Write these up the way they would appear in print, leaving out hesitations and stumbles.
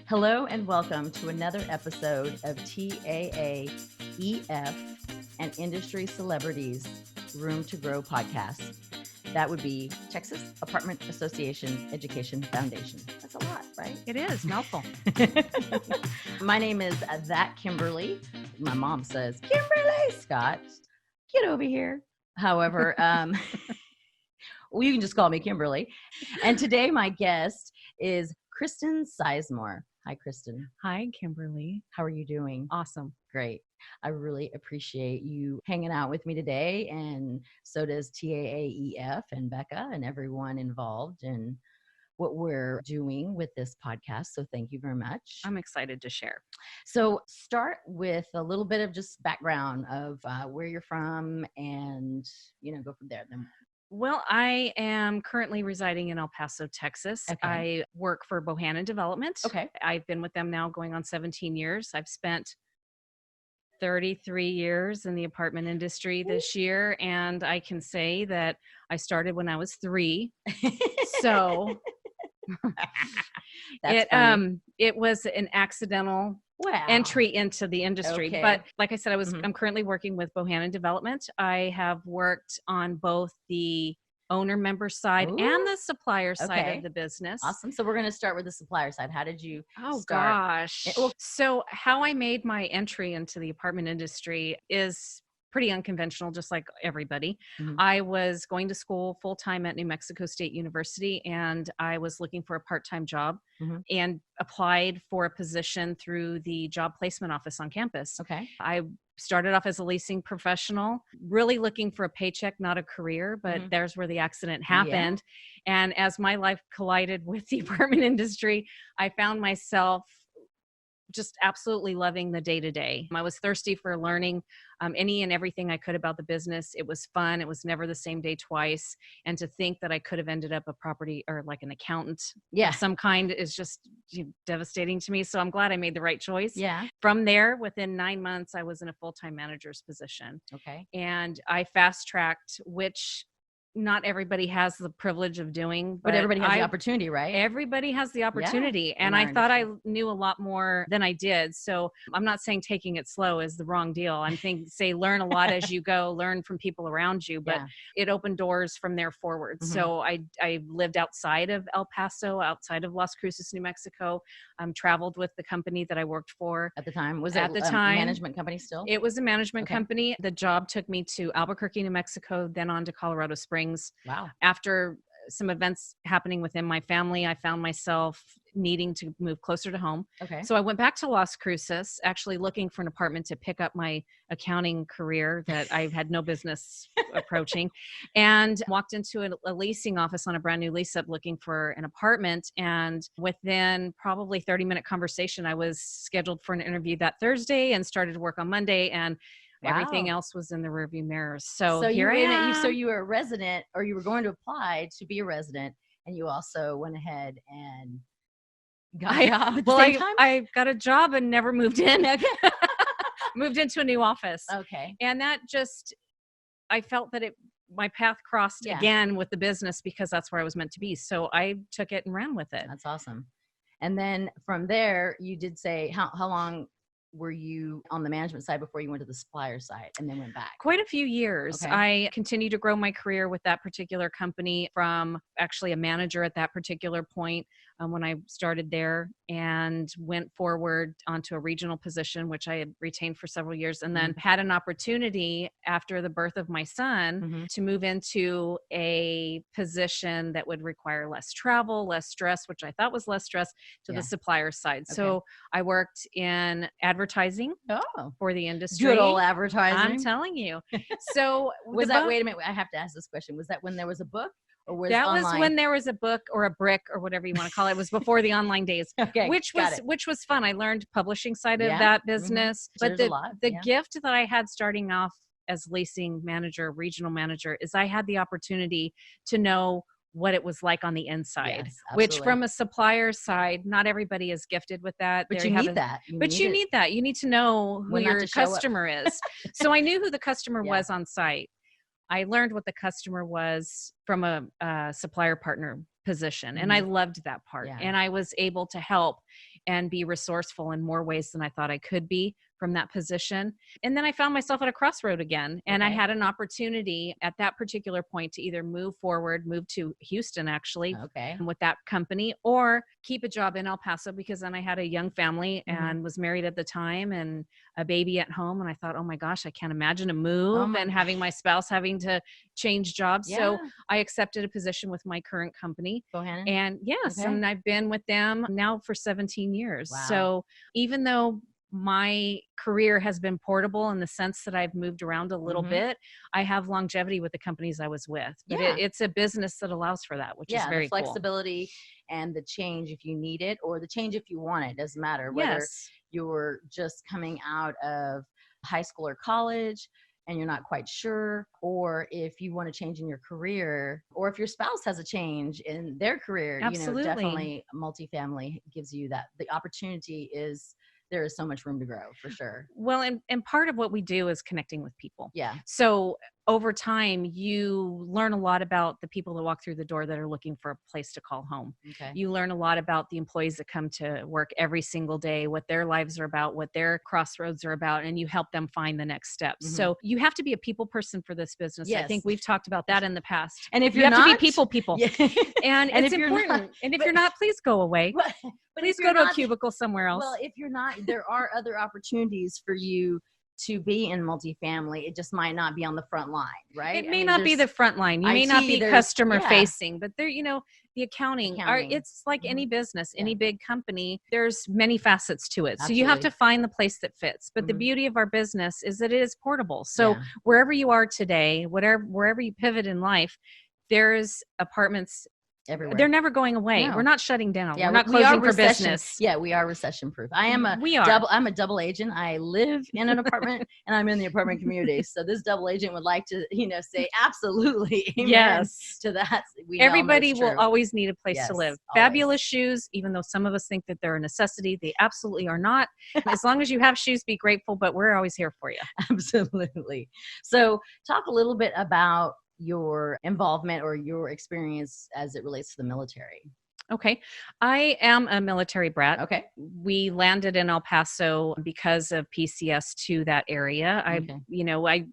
Hello and welcome to another episode of TAAEF and Industry Celebrities Room to Grow podcast. That would be Texas Apartment Association Education Foundation. That's a lot, right? It is, mouthful. My name is ThatKimberly. My mom says, Kimberly Scott, get over here. However, well, you can just call me Kimberly. And today my guest is Kristin Sizemore. Hi, Kristin. Hi, Kimberly. How are you doing? Awesome. Great. I really appreciate you hanging out with me today. And so does TAAEF and Becca and everyone involved in what we're doing with this podcast. So thank you very much. I'm excited to share. So start with a little bit of just background of where you're from and, go from there. Then. Well, I am currently residing in El Paso, Texas. Okay. I work for Bohannon Development. Okay. I've been with them now going on 17 years. I've spent 33 years in the apartment industry this year. And I can say that I started when I was 3. So it was an accidental entry into the industry. Okay. But like I said, I'm currently working with Bohannon Development. I have worked on both the owner member side and the supplier side of the business. Awesome. So we're going to start with the supplier side. How did you start? Gosh. So how I made my entry into the apartment industry is pretty unconventional, just like everybody. Mm-hmm. I was going to school full-time at New Mexico State University, and I was looking for a part-time job and applied for a position through the job placement office on campus. Okay. I started off as a leasing professional, really looking for a paycheck, not a career, but there's where the accident happened. Yeah. And as my life collided with the apartment industry, I found myself just absolutely loving the day-to-day. I was thirsty for learning any and everything I could about the business. It was fun. It was never the same day twice. And to think that I could have ended up a property or like an accountant of some kind is just devastating to me. So I'm glad I made the right choice. Yeah. From there, within 9 months, I was in a full-time manager's position. Okay. And I fast-tracked, which not everybody has the privilege of doing, but everybody has the opportunity, right? Everybody has the opportunity. And I thought I knew a lot more than I did. So I'm not saying taking it slow is the wrong deal. I'm say learn a lot as you go, learn from people around you, but it opened doors from there forward. So I lived outside of El Paso, outside of Las Cruces, New Mexico. Traveled with the company that I worked for at the time. Was at it the a time management company still? It was a management company. The job took me to Albuquerque, New Mexico, then on to Colorado Springs. Wow. After some events happening within my family, I found myself needing to move closer to home. Okay. So I went back to Las Cruces, actually looking for an apartment to pick up my accounting career that I had no business approaching, and walked into a leasing office on a brand new lease up looking for an apartment. And within probably 30-minute conversation, I was scheduled for an interview that Thursday and started to work on Monday. And everything else was in the rearview mirrors. So here I am. So you were a resident, or you were going to apply to be a resident, and you also went ahead and got a job at the same time? I got a job and never moved in. Moved into a new office. Okay. And that just, I felt that my path crossed again with the business because that's where I was meant to be. So I took it and ran with it. That's awesome. And then from there, you did say, how long were you on the management side before you went to the supplier side and then went back? Quite a few years. Okay. I continued to grow my career with that particular company from actually a manager at that particular point when I started there, and went forward onto a regional position, which I had retained for several years, and then had an opportunity after the birth of my son to move into a position that would require less travel, less stress, which I thought was less stress, to the supplier side. Okay. So I worked in advertising for the industry. Good old advertising. I'm telling you. So wait a minute, I have to ask this question. Was that when there was a book? Or was was when there was a book or a brick or whatever you want to call it. It was before the online days, which was fun. I learned publishing side of that business. But the gift that I had starting off as leasing manager, regional manager, is I had the opportunity to know what it was like on the inside, which from a supplier side, not everybody is gifted with that. But you need that. You need that. You need to know who your customer is. So I knew who the customer was on site. I learned what the customer was from a supplier partner position. And I loved that part. And I was able to help. and be resourceful in more ways than I thought I could be from that position. And then I found myself at a crossroad again. And I had an opportunity at that particular point to either move forward, move to Houston actually with that company, or keep a job in El Paso, because then I had a young family and was married at the time and a baby at home. And I thought, oh my gosh, I can't imagine a move and having my spouse having to change jobs. So I accepted a position with my current company. Bohannon? And yes, and I've been with them now for 17 years. Wow. So even though my career has been portable in the sense that I've moved around a little bit, I have longevity with the companies I was with. But it's a business that allows for that, which is very the flexibility and the change if you need it, or the change if you want it. Doesn't matter whether you're just coming out of high school or college and you're not quite sure, or if you want to change in your career, or if your spouse has a change in their career. Absolutely. Definitely multifamily gives you that. The opportunity is, there is so much room to grow, for sure. Well, and part of what we do is connecting with people. Yeah. So over time, you learn a lot about the people that walk through the door that are looking for a place to call home. Okay. You learn a lot about the employees that come to work every single day, what their lives are about, what their crossroads are about, and you help them find the next steps. So you have to be a people person for this business. Yes. I think we've talked about that in the past. And if you you're have not, to be people. Yeah. And it's important. And if you're not, please go away. But please go to a cubicle somewhere else. Well, if you're not, there are other opportunities for you to be in multifamily. It just might not be on the front line, right? It may not be the front line. You may not be customer facing, but there, the accounting. It's like any business, any big company, there's many facets to it. Absolutely. So you have to find the place that fits. But the beauty of our business is that it is portable. So wherever you are today, wherever you pivot in life, there's apartments everywhere. They're never going away. No. We're not shutting down. We're not closing for business. Yeah, we are recession proof. I'm a double agent. I live in an apartment and I'm in the apartment community. So this double agent would like to, say absolutely amen to that. Everybody will always need a place to live. Always. Fabulous shoes, even though some of us think that they're a necessity, they absolutely are not. As long as you have shoes, be grateful, but we're always here for you. Absolutely. So talk a little bit about your involvement or your experience as it relates to the military. Okay. I am a military brat. Okay. We landed in El Paso because of PCS to that area. I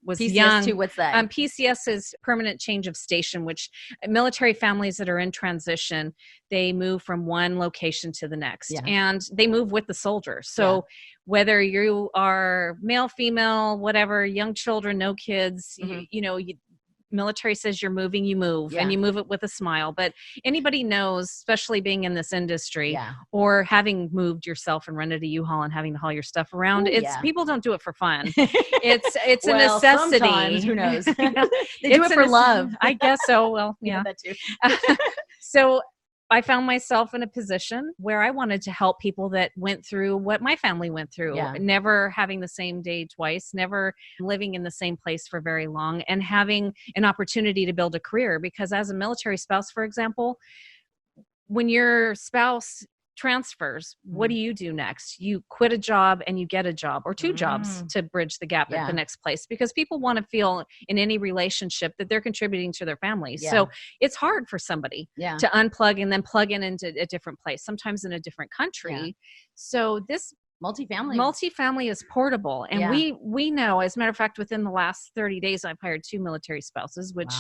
was PCS young. To, what's that? PCS is permanent change of station, which military families that are in transition, they move from one location to the next and they move with the soldiers. So whether you are male, female, whatever, young children, no kids, military says you're moving, you move, and you move it with a smile. But anybody knows, especially being in this industry or having moved yourself and rented a U-Haul and having to haul your stuff around, people don't do it for fun. It's a necessity. Sometimes, who knows? They do it for love. I guess so. Well, that too. So I found myself in a position where I wanted to help people that went through what my family went through, never having the same day twice, never living in the same place for very long, and having an opportunity to build a career. Because as a military spouse, for example, when your spouse transfers, what do you do next? You quit a job and you get a job or two jobs to bridge the gap at the next place, because people want to feel in any relationship that they're contributing to their family. So it's hard for somebody to unplug and then plug into a different place, sometimes in a different country. So this multifamily is portable. And we know, as a matter of fact, within the last 30 days, I've hired 2 military spouses, which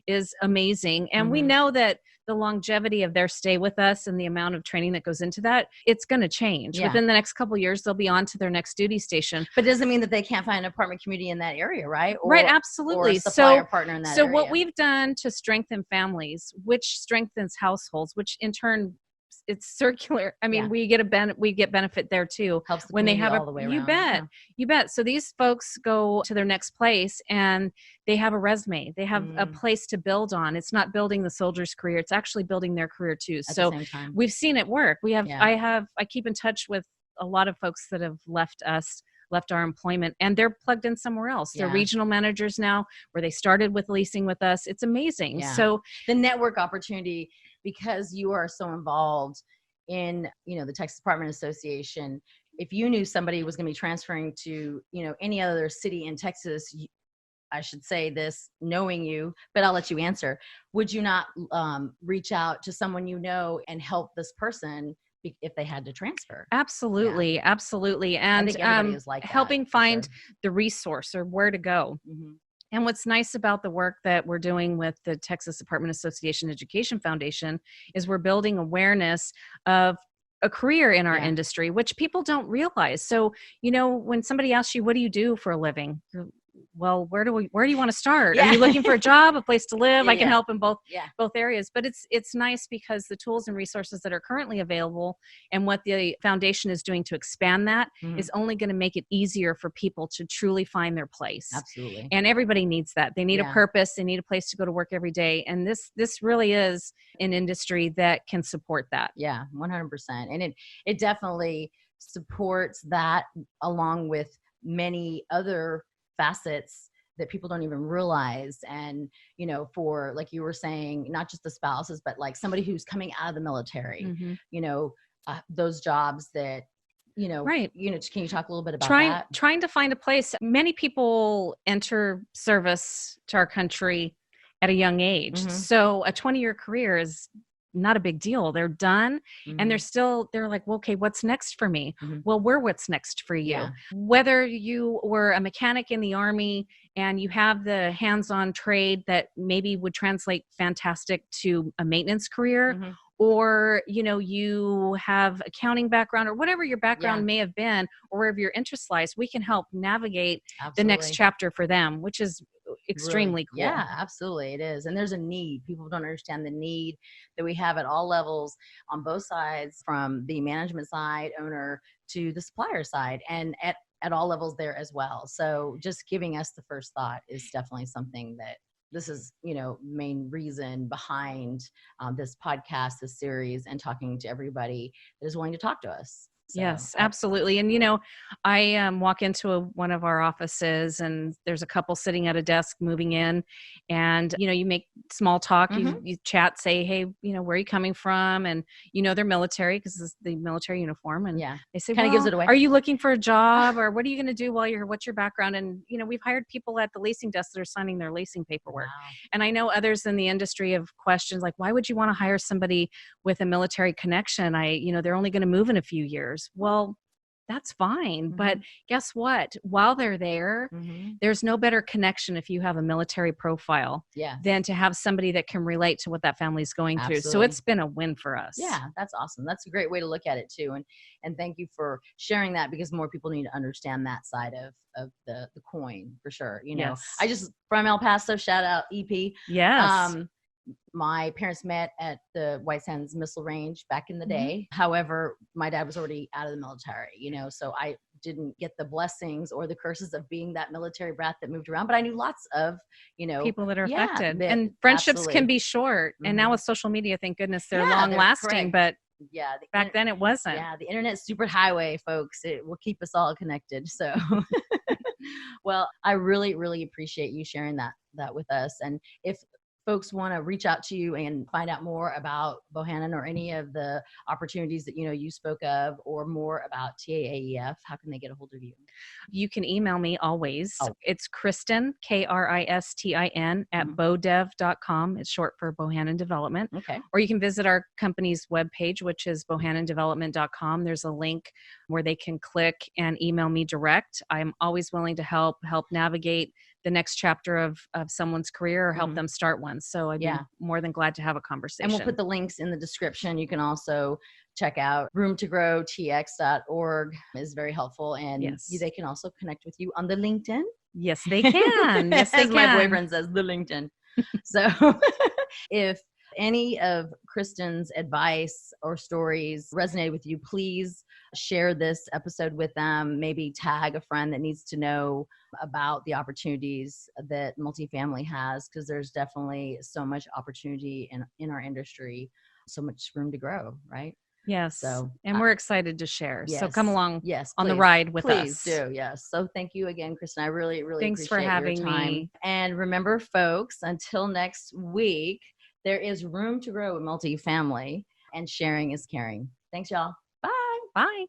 is amazing. And we know that the longevity of their stay with us and the amount of training that goes into that, it's going to change. Within the next couple of years, they'll be on to their next duty station. But it doesn't mean that they can't find an apartment community in that area, right? Right, absolutely. Or a supplier partner in that area. So what we've done to strengthen families, which strengthens households, which in turn, it's circular. I mean, we get benefit there too. Helps the when they have all the way around. You bet. So these folks go to their next place and they have a resume. They have a place to build on. It's not building the soldier's career. It's actually building their career too. So we've seen it work. I keep in touch with a lot of folks that have left our employment, and they're plugged in somewhere else. They're regional managers now, where they started with leasing with us. It's amazing. So the network opportunity, because you are so involved in, the Texas Apartment Association, if you knew somebody was going to be transferring to, any other city in Texas, I should say this knowing you, but I'll let you answer. Would you not reach out to someone and help this person if they had to transfer. Absolutely. Absolutely. And I think everybody is like that, helping for find sure. the resource or where to go. Mm-hmm. And what's nice about the work that we're doing with the Texas Apartment Association Education Foundation is we're building awareness of a career in our industry, which people don't realize. So, when somebody asks you, what do you do for a living? Well, where do you want to start? Are you looking for a job, a place to live? I can help in both areas. But it's nice because the tools and resources that are currently available and what the foundation is doing to expand that is only going to make it easier for people to truly find their place. Absolutely. And everybody needs that. They need a purpose. They need a place to go to work every day. And this really is an industry that can support that. Yeah, 100%. And it definitely supports that, along with many other facets that people don't even realize. And, for, like you were saying, not just the spouses, but like somebody who's coming out of the military, those jobs that, right. Can you talk a little bit about that? Trying to find a place. Many people enter service to our country at a young age. Mm-hmm. So a 20-year career is not a big deal. They're done. Mm-hmm. And they're like, well, okay, what's next for me? Mm-hmm. Well, what's next for you? Yeah. Whether you were a mechanic in the Army and you have the hands-on trade that maybe would translate fantastic to a maintenance career, mm-hmm. or, you have accounting background or whatever your background may have been, or wherever your interest lies, we can help navigate the next chapter for them, which is extremely cool. Yeah, absolutely. It is. And there's a need. People don't understand the need that we have at all levels on both sides, from the management side, owner, to the supplier side, and at all levels there as well. So just giving us the first thought is definitely something that this is, main reason behind this podcast, this series, and talking to everybody that is willing to talk to us. So, yes, absolutely. And, I walk into one of our offices and there's a couple sitting at a desk moving in, and, you make small talk, mm-hmm. you chat, say, hey, where are you coming from? And, they're military because it's the military uniform. And they say, kind of gives it away. Are you looking for a job, or what are you going to do while what's your background? And, we've hired people at the leasing desk that are signing their leasing paperwork. Wow. And I know others in the industry have questions like, why would you want to hire somebody with a military connection? They're only going to move in a few years. Well, that's fine. Mm-hmm. But guess what? While they're there, mm-hmm. there's no better connection if you have a military profile than to have somebody that can relate to what that family's going through. So it's been a win for us. Yeah, that's awesome. That's a great way to look at it too. And thank you for sharing that, because more people need to understand that side of the coin, for sure. Yes. I just, from El Paso, shout out EP. Yes. My parents met at the White Sands Missile Range back in the day. Mm-hmm. However, my dad was already out of the military, so I didn't get the blessings or the curses of being that military brat that moved around. But I knew lots of, people that are affected. And friendships can be short. Mm-hmm. And now with social media, thank goodness they're long lasting. But back then it wasn't. Yeah, the internet's super highway, folks. It will keep us all connected. So, well, I really, really appreciate you sharing that with us. And if folks want to reach out to you and find out more about Bohannon or any of the opportunities that you spoke of, or more about TAAEF, how can they get a hold of you? You can email me always. Oh. It's Kristin, Kristin at bodev.com. It's short for Bohannon Development. Okay. Or you can visit our company's webpage, which is bohannondevelopment.com. There's a link where they can click and email me direct. I'm always willing to help navigate the next chapter of someone's career, or help mm-hmm. them start one. So I'd be more than glad to have a conversation. And we'll put the links in the description. You can also check out roomtogrowtx.org is very helpful. And they can also connect with you on the LinkedIn. Yes, they can. Yes, they can. My boyfriend says, the LinkedIn. So if any of Kristin's advice or stories resonated with you, please share this episode with them. Maybe tag a friend that needs to know about the opportunities that multifamily has, because there's definitely so much opportunity in our industry, so much room to grow, right? Yes. So, and we're excited to share. Yes, so come along on the please, ride with us. Please do. Yes. So thank you again, Kristin. I really, really Thanks appreciate for having your time. me. And remember, folks, until next week, there is room to grow in multifamily, and sharing is caring. Thanks, y'all. Bye. Bye.